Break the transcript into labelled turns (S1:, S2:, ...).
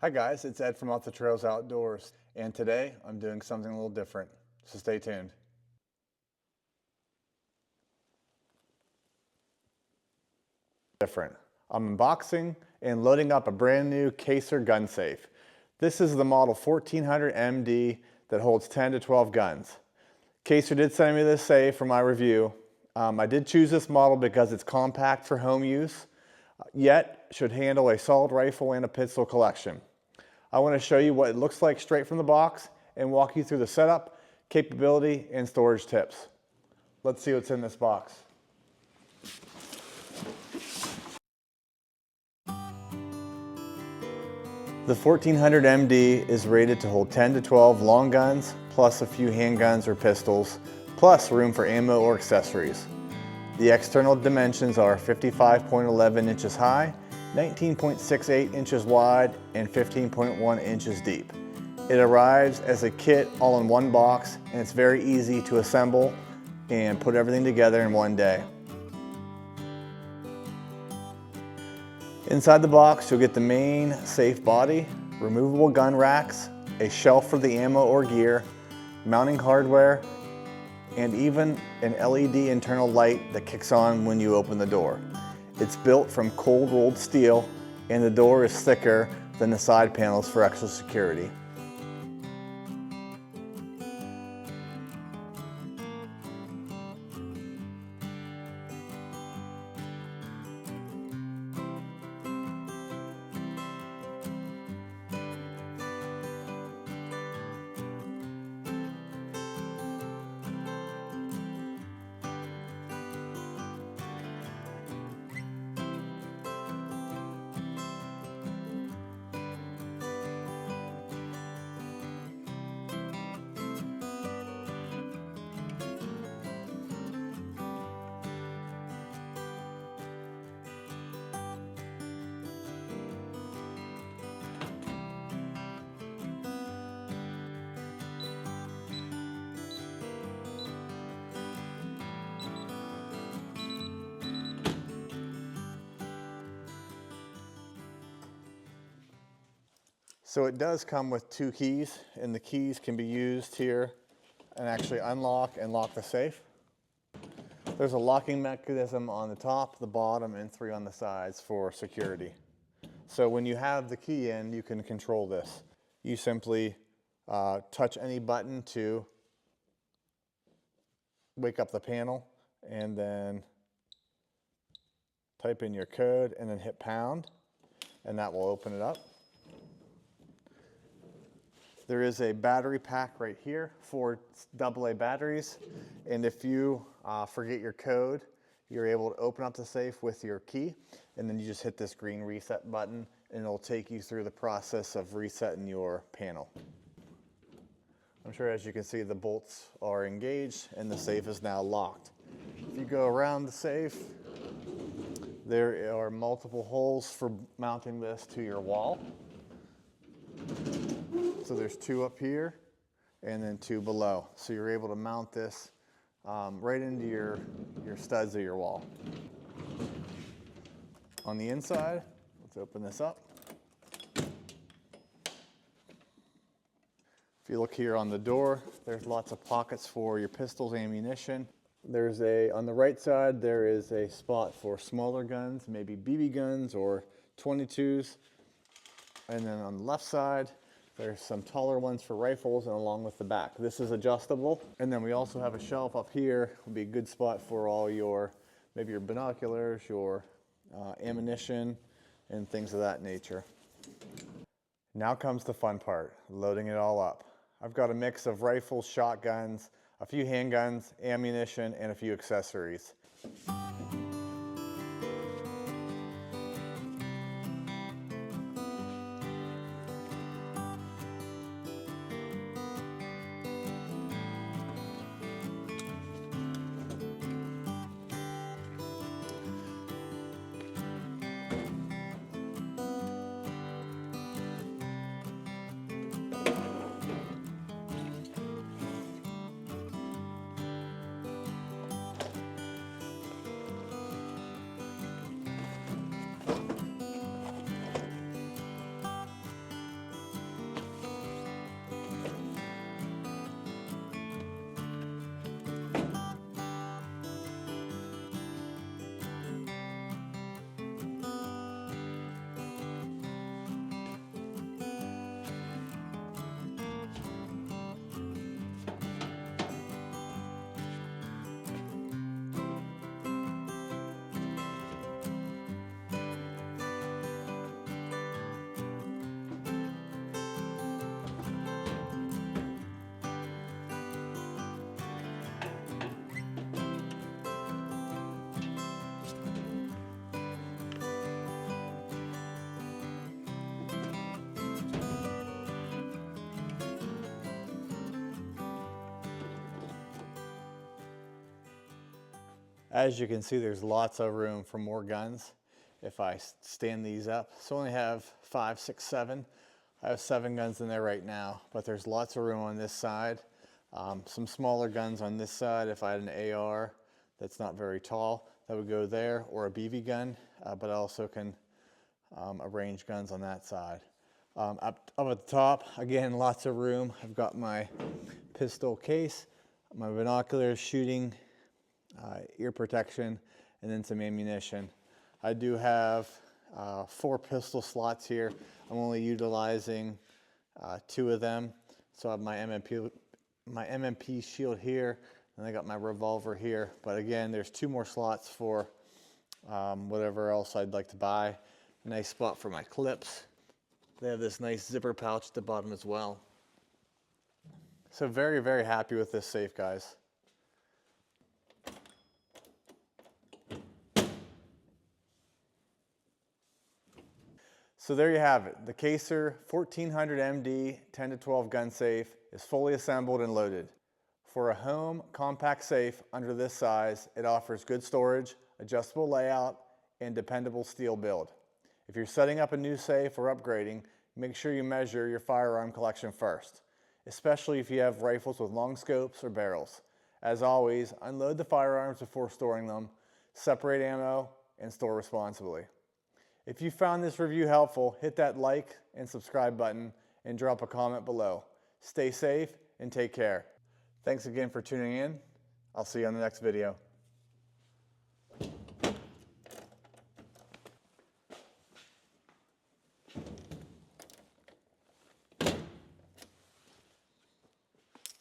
S1: Hi guys, it's Ed from Off the Trails Outdoors, and today I'm doing something a little different, so stay tuned. I'm unboxing and loading up a brand new Kaer gun safe. This is the model 1400 MD that holds 10 to 12 guns. Kaer did send me this safe for my review. I did choose this model because it's compact for home use, yet should handle a assault rifle and a pistol collection. I want to show you what it looks like straight from the box and walk you through the setup, capability, and storage tips. Let's see what's in this box. The 1400 MD is rated to hold 10 to 12 long guns, plus a few handguns or pistols, plus room for ammo or accessories. The external dimensions are 55.11 inches high, 19.68 inches wide, and 15.1 inches deep. It arrives as a kit all in one box, and it's very easy to assemble and put everything together in one day. Inside the box, you'll get the main safe body, removable gun racks, a shelf for the ammo or gear, mounting hardware, and even an LED internal light that kicks on when you open the door. It's built from cold rolled steel, and the door is thicker than the side panels for extra security. So it does come with two keys, and the keys can be used here and actually unlock and lock the safe. There's a locking mechanism on the top, the bottom, and 3 on the sides for security. So when you have the key in, you can control this. You simply touch any button to wake up the panel, and then type in your code and then hit pound, and that will open it up. There is a battery pack right here for AA batteries, and if you forget your code, you're able to open up the safe with your key, and then you just hit this green reset button, and it'll take you through the process of resetting your panel. I'm sure, as you can see, the bolts are engaged and the safe is now locked. If you go around the safe, there are multiple holes for mounting this to your wall. So there's 2 up here and then 2 below. So you're able to mount this right into your studs of your wall. On the inside, let's open this up. If you look here on the door, there's lots of pockets for your pistols, ammunition. On the right side, there is a spot for smaller guns, maybe BB guns or 22s. And then on the left side, there's some taller ones for rifles, and along with the back. This is adjustable. And then we also have a shelf up here. Would be a good spot for all maybe your binoculars, your ammunition, and things of that nature. Now comes the fun part, loading it all up. I've got a mix of rifles, shotguns, a few handguns, ammunition, and a few accessories. As you can see, there's lots of room for more guns if I stand these up. So I only have 5, 6, 7. I have 7 guns in there right now, but there's lots of room on this side. Some smaller guns on this side. If I had an AR that's not very tall, that would go there, or a BB gun, but I also can arrange guns on that side. Up at the top, again, lots of room. I've got my pistol case, my binoculars, shooting, ear protection, and then some ammunition. I do have 4 pistol slots here. I'm only utilizing 2 of them. So I have my MMP shield here, and I got my revolver here. But again, there's 2 more slots for whatever else I'd like to buy. Nice spot for my clips. They have this nice zipper pouch at the bottom as well. So very, very happy with this safe, guys. So there you have it. The Kaer 1400 MD 10 to 12 gun safe is fully assembled and loaded. For a home compact safe under this size, it offers good storage, adjustable layout, and dependable steel build. If you're setting up a new safe or upgrading, make sure you measure your firearm collection first, especially if you have rifles with long scopes or barrels. As always, unload the firearms before storing them, separate ammo, and store responsibly. If you found this review helpful, hit that like and subscribe button and drop a comment below. Stay safe and take care. Thanks again for tuning in. I'll see you on the next video.